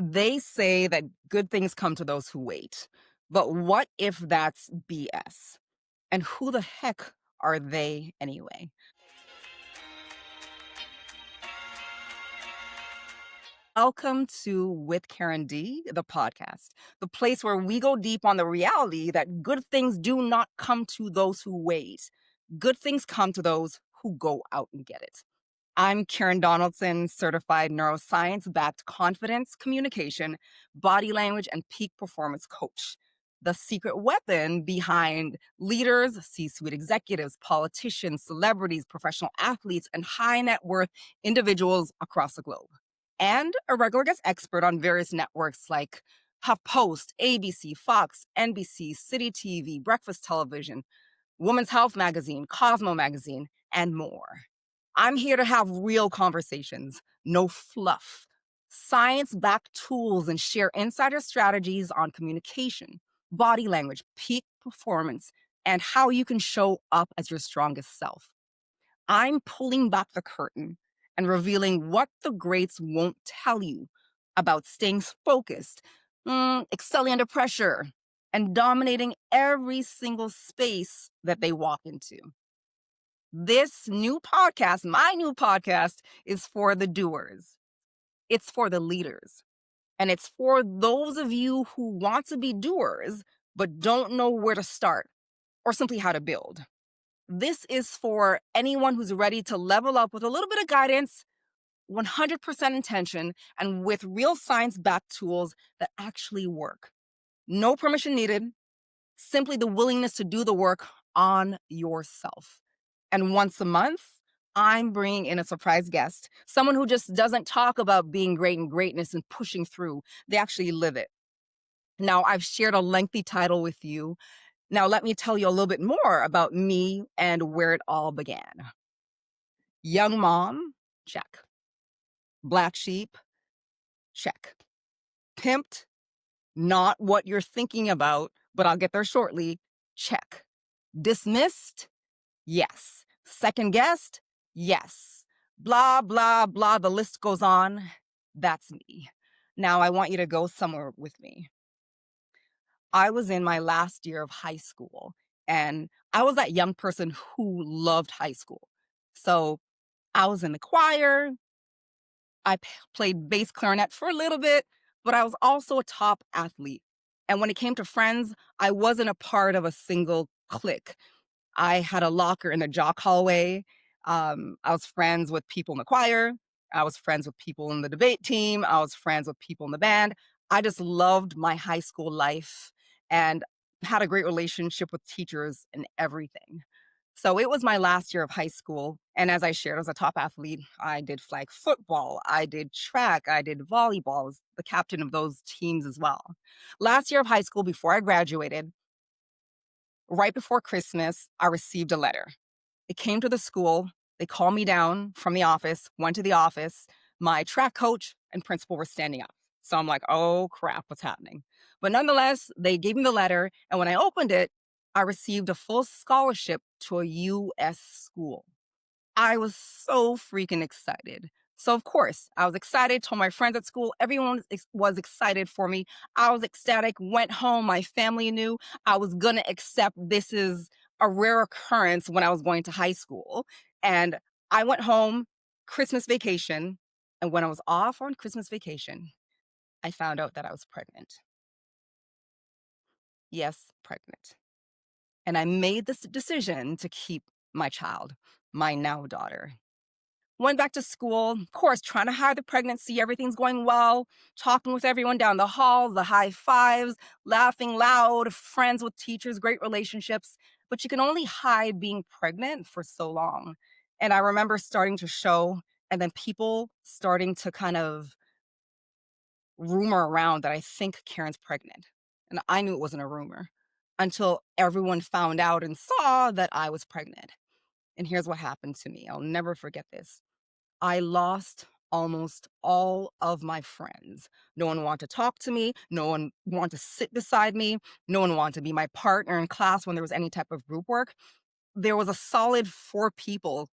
They say that good things come to those who wait. But what if that's BS? And who the heck are they anyway? Welcome to With Karen D, the podcast, the place where we go deep on the reality that good things do not come to those who wait. Good things come to those who go out and get it. I'm Karen Donaldson, certified neuroscience backed confidence, communication, body language, and peak performance coach. The secret weapon behind leaders, C suite executives, politicians, celebrities, professional athletes, and high net worth individuals across the globe. And a regular guest expert on various networks like HuffPost, ABC, Fox, NBC, City TV, Breakfast Television, Women's Health Magazine, Cosmo Magazine, and more. I'm here to have real conversations, no fluff, science backed tools, and share insider strategies on communication, body language, peak performance, and how you can show up as your strongest self. I'm pulling back the curtain and revealing what the greats won't tell you about staying focused, excelling under pressure, and dominating every single space that they walk into. This new podcast, my new podcast, is for the doers. It's for the leaders. And it's for those of you who want to be doers, but don't know where to start or simply how to build. This is for anyone who's ready to level up with a little bit of guidance, 100% intention, and with real science backed tools that actually work. No permission needed, simply the willingness to do the work on yourself. And once a month, I'm bringing in a surprise guest, someone who just doesn't talk about being great and greatness and pushing through. They actually live it. Now, I've shared a lengthy title with you. Now, let me tell you a little bit more about me and where it all began. Young mom, check. Black sheep, check. Pimped, not what you're thinking about, but I'll get there shortly, check. Dismissed, yes. Second guessed, yes. Blah, blah, blah, the list goes on. That's me. Now I want you to go somewhere with me. I was in my last year of high school, and I was that young person who loved high school. So I was in the choir. Played bass clarinet for a little bit, but I was also a top athlete. And when it came to friends, I wasn't a part of a single clique. I had a locker in the jock hallway. I was friends with people in the choir. I was friends with people in the debate team. I was friends with people in the band. I just loved my high school life and had a great relationship with teachers and everything. So it was my last year of high school. And as I shared, I was a top athlete. I did flag football, I did track, I did volleyball, I was the captain of those teams as well. Last year of high school, before I graduated, right before Christmas, I received a letter. It came to the school. They called me down from the office, went to the office. My track coach and principal were standing up. So I'm like, oh crap, what's happening? But nonetheless, they gave me the letter. And when I opened it, I received a full scholarship to a US school. I was so freaking excited. So, of course, I was excited, told my friends at school, everyone was excited for me. I was ecstatic, went home. My family knew I was going to accept this is a rare occurrence when I was going to high school. And I went home, Christmas vacation. And when I was off on Christmas vacation, I found out that I was pregnant. Yes, pregnant. And I made this decision to keep my child, my now daughter. Went back to school, of course, trying to hide the pregnancy. Everything's going well, talking with everyone down the hall, the high fives, laughing loud, friends with teachers, great relationships. But you can only hide being pregnant for so long. And I remember starting to show, and then people starting to kind of rumor around that I think Karen's pregnant. And I knew it wasn't a rumor until everyone found out and saw that I was pregnant. And here's what happened to me. I'll never forget this. I lost almost all of my friends. No one wanted to talk to me. No one wanted to sit beside me. No one wanted to be my partner in class when there was any type of group work. There was a solid 4 people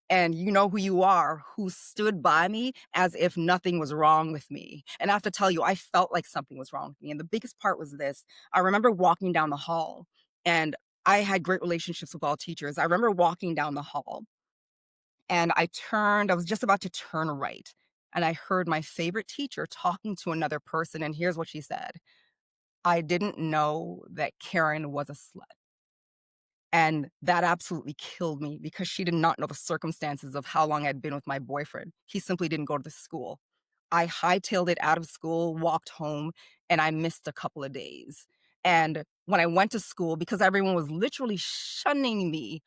and you know who you are, who stood by me as if nothing was wrong with me. And I have to tell you, I felt like something was wrong with me. And the biggest part was this. I remember walking down the hall, and I had great relationships with all teachers. I remember walking down the hall, and I was just about to turn right. And I heard my favorite teacher talking to another person. And here's what she said: I didn't know that Karen was a slut. And that absolutely killed me because she did not know the circumstances of how long I'd been with my boyfriend. He simply didn't go to the school. I hightailed it out of school, walked home, and I missed a couple of days. And when I went to school, because everyone was literally shunning me,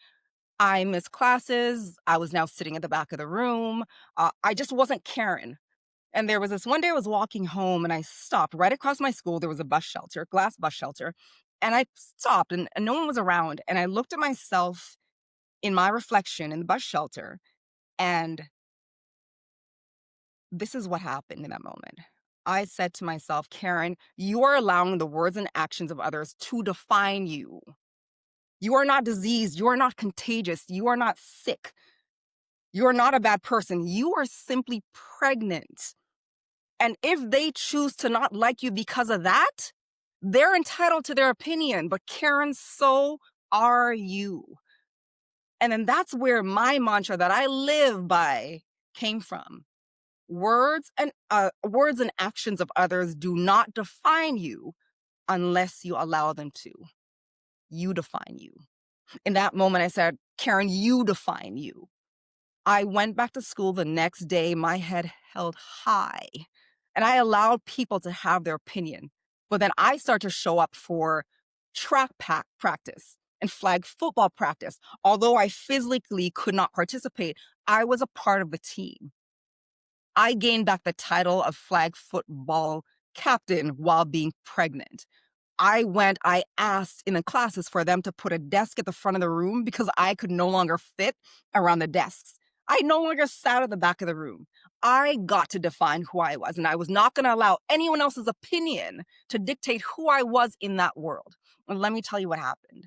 I missed classes. I was now sitting at the back of the room. I just wasn't Karen. And there was this one day I was walking home and I stopped right across my school. There was a bus shelter, glass bus shelter. And I stopped and no one was around. And I looked at myself in my reflection in the bus shelter. And this is what happened in that moment. I said to myself, Karen, you are allowing the words and actions of others to define you. You are not diseased. You are not contagious. You are not sick. You are not a bad person. You are simply pregnant. And if they choose to not like you because of that, they're entitled to their opinion. But Karen, so are you. And then that's where my mantra that I live by came from. Words and actions of others do not define you unless you allow them to. You define you. In that moment, I said, Karen, you define you. I went back to school the next day, my head held high, and I allowed people to have their opinion. But then I started to show up for practice and flag football practice. Although I physically could not participate, I was a part of the team. I gained back the title of flag football captain while being pregnant. I asked in the classes for them to put a desk at the front of the room because I could no longer fit around the desks. I no longer sat at the back of the room. I got to define who I was, and I was not going to allow anyone else's opinion to dictate who I was in that world. And let me tell you what happened.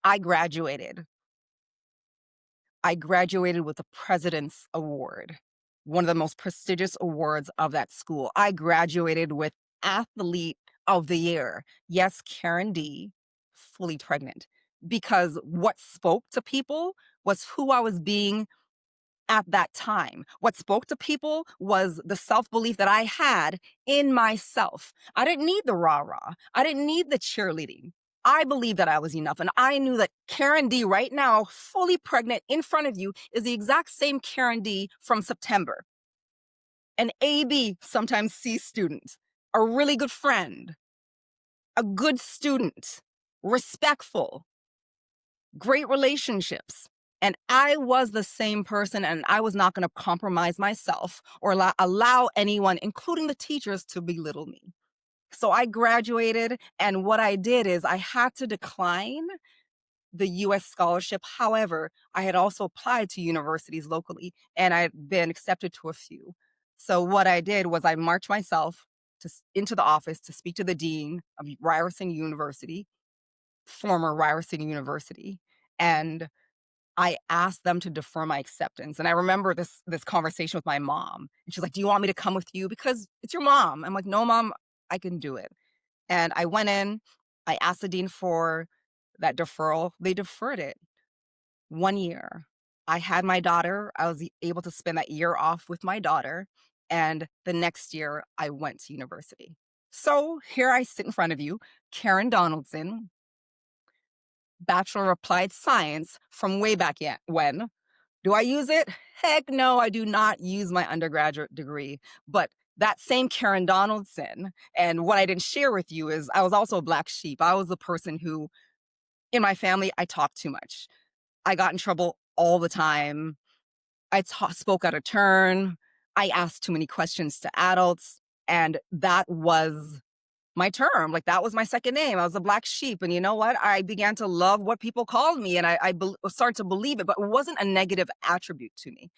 I graduated. I graduated with the President's Award, one of the most prestigious awards of that school. I graduated with Athlete of the Year. Yes, Karen D, fully pregnant. Because what spoke to people was who I was being at that time. What spoke to people was the self-belief that I had in myself. I didn't need the rah-rah. I didn't need the cheerleading. I believed that I was enough. And I knew that Karen D right now, fully pregnant in front of you, is the exact same Karen D from September. An AB, sometimes C student, a really good friend, a good student, respectful, great relationships. And I was the same person, and I was not going to compromise myself or allow anyone, including the teachers, to belittle me. So I graduated, and what I did is I had to decline the US scholarship. However, I had also applied to universities locally, and I had been accepted to a few. So what I did was I marched myself into the office to speak to the dean of Ryerson University, former Ryerson University, and I asked them to defer my acceptance. And I remember this conversation with my mom. And she's like, "Do you want me to come with you? Because it's your mom." I'm like, "No, mom, I can do it." And I went in, I asked the dean for that deferral. They deferred it 1 year. I had my daughter. I was able to spend that year off with my daughter. And the next year, I went to university. So here I sit in front of you, Karen Donaldson, Bachelor of Applied Science from way back yet when. Do I use it? Heck no, I do not use my undergraduate degree. But that same Karen Donaldson, and what I didn't share with you is I was also a black sheep. I was the person who, in my family, I talked too much. I got in trouble all the time. Spoke out of turn. I asked too many questions to adults. And that was my term. Like, that was my second name. I was a black sheep. And you know what? I began to love what people called me, and I started to believe it, but it wasn't a negative attribute to me.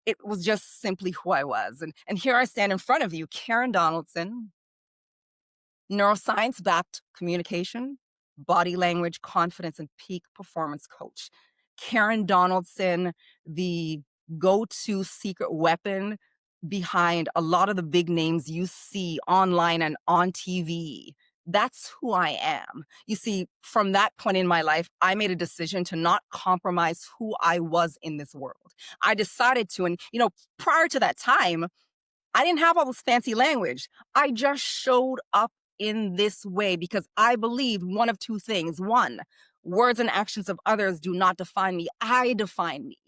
It was just simply who I was. And here I stand in front of you, Karen Donaldson, neuroscience-backed communication, body language, confidence, and peak performance coach. Karen Donaldson, the go-to secret weapon behind a lot of the big names you see online and on TV. That's who I am. You see, from that point in my life, I made a decision to not compromise who I was in this world. I decided to, and prior to that time, I didn't have all this fancy language. I just showed up in this way because I believed one of two things. One, words and actions of others do not define me. I define me.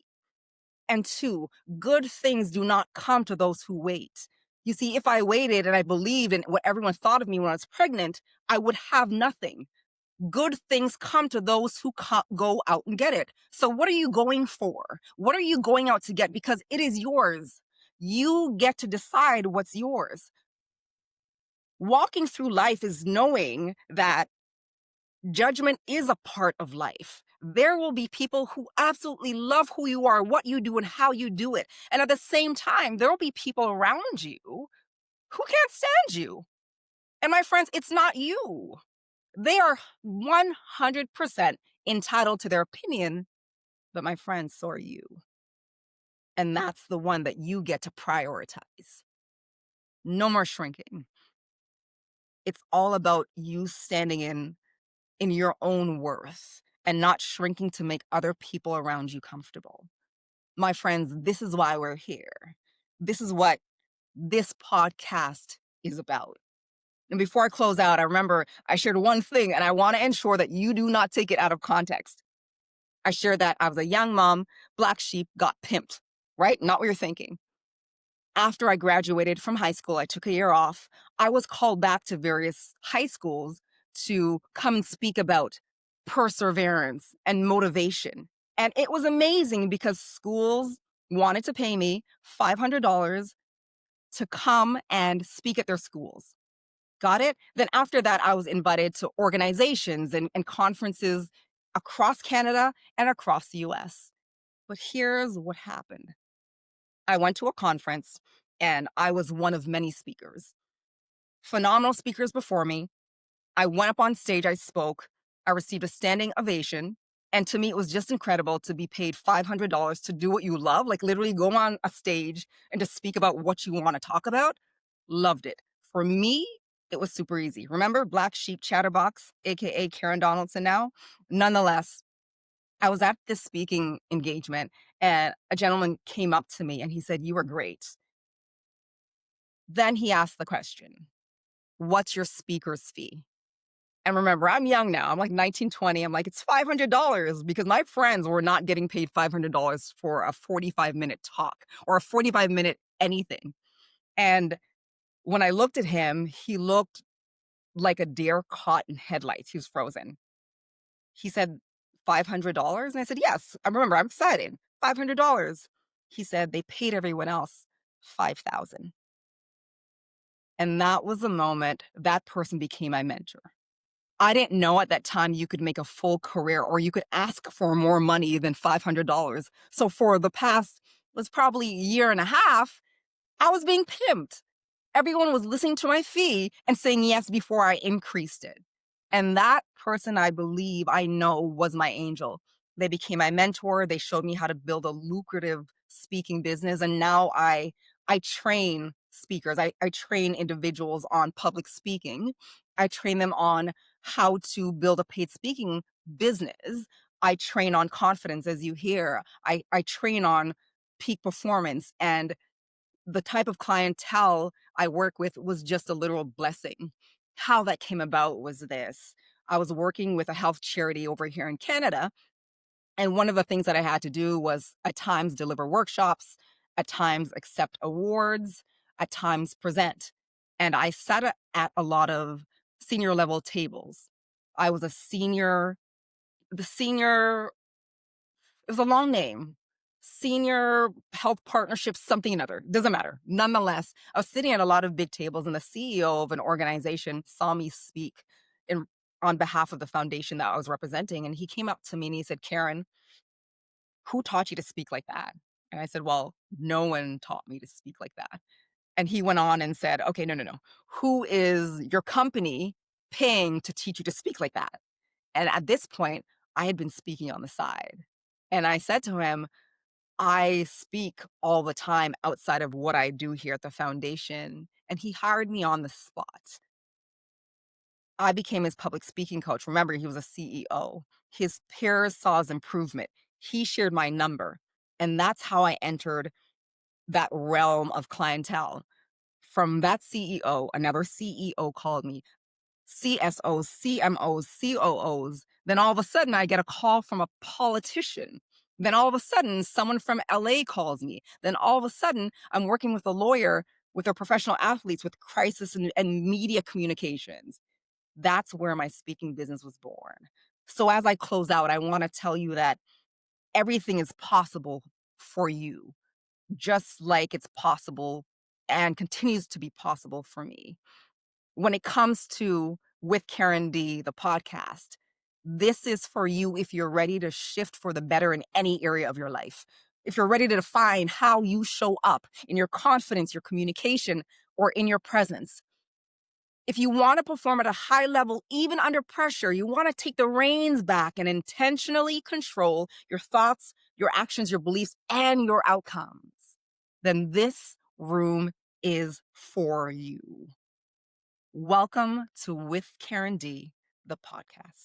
And two, good things do not come to those who wait. You see, if I waited and I believed in what everyone thought of me when I was pregnant, I would have nothing. Good things come to those who go out and get it. So what are you going for? What are you going out to get? Because it is yours. You get to decide what's yours. Walking through life is knowing that judgment is a part of life. There will be people who absolutely love who you are, what you do, and how you do it. And at the same time, there will be people around you who can't stand you. And my friends, it's not you. They are 100% entitled to their opinion, but my friends, so are you. And that's the one that you get to prioritize. No more shrinking. It's all about you standing in your own worth and not shrinking to make other people around you comfortable. My friends, this is why we're here. This is what this podcast is about. And before I close out, I remember I shared one thing, and I want to ensure that you do not take it out of context. I shared that I was a young mom, black sheep, got pimped, right? Not what you're thinking. After I graduated from high school, I took a year off. I was called back to various high schools to come and speak about perseverance and motivation. And it was amazing because schools wanted to pay me $500 to come and speak at their schools. Got it? Then after that, I was invited to organizations and conferences across Canada and across the US. But here's what happened. I went to a conference and I was one of many speakers. Phenomenal speakers before me. I went up on stage, I spoke, I received a standing ovation. And to me, it was just incredible to be paid $500 to do what you love, like literally go on a stage and to speak about what you want to talk about. Loved it. For me, it was super easy. Remember Black Sheep Chatterbox, AKA Karen Donaldson now? Nonetheless, I was at this speaking engagement and a gentleman came up to me and he said, "You were great." Then he asked the question, "What's your speaker's fee?" And remember, I'm young now. I'm like 19, 20. I'm like, it's $500 because my friends were not getting paid $500 for a 45-minute talk or a 45-minute anything. And when I looked at him, he looked like a deer caught in headlights. He was frozen. He said, $500? And I said, yes. I remember, I'm excited. $500. He said, they paid everyone else 5,000. And that was the moment that person became my mentor. I didn't know at that time you could make a full career or you could ask for more money than $500. So for the past, was probably a year and a half, I was being pimped. Everyone was listening to my fee and saying yes before I increased it. And that person, I believe, I know was my angel. They became my mentor. They showed me how to build a lucrative speaking business. And now I train speakers. I train individuals on public speaking. I train them on how to build a paid speaking business. I train on confidence, as you hear. I train on peak performance. And the type of clientele I work with was just a literal blessing. How that came about was this. I was working with a health charity over here in Canada, and one of the things that I had to do was at times deliver workshops, at times accept awards, at times present. And I sat at a lot of senior level tables. I was the senior it was a long name. Senior health partnership, something another. Doesn't matter. Nonetheless, I was sitting at a lot of big tables, and the CEO of an organization saw me speak in on behalf of the foundation that I was representing. And he came up to me and he said, "Karen, who taught you to speak like that?" And I said, "Well, no one taught me to speak like that." And he went on and said, "Okay, no, no, no. Who is your company paying to teach you to speak like that?" And at this point, I had been speaking on the side. And I said to him, I speak all the time outside of what I do here at the foundation. And he hired me on the spot. I became his public speaking coach. Remember, he was a CEO. His peers saw his improvement. He shared my number. And that's how I entered that realm of clientele. From that CEO, another CEO called me, CSOs, CMOs, COOs. Then all of a sudden, I get a call from a politician. Then all of a sudden, someone from LA calls me. Then all of a sudden, I'm working with a lawyer with their professional athletes with crisis and media communications. That's where my speaking business was born. So as I close out, I want to tell you that everything is possible for you, just like it's possible and continues to be possible for me. When it comes to With Karen D, the podcast, this is for you if you're ready to shift for the better in any area of your life. If you're ready to define how you show up in your confidence, your communication, or in your presence. If you want to perform at a high level, even under pressure, you want to take the reins back and intentionally control your thoughts, your actions, your beliefs, and your outcomes, then this room is for you. Welcome to With Karen D, the podcast.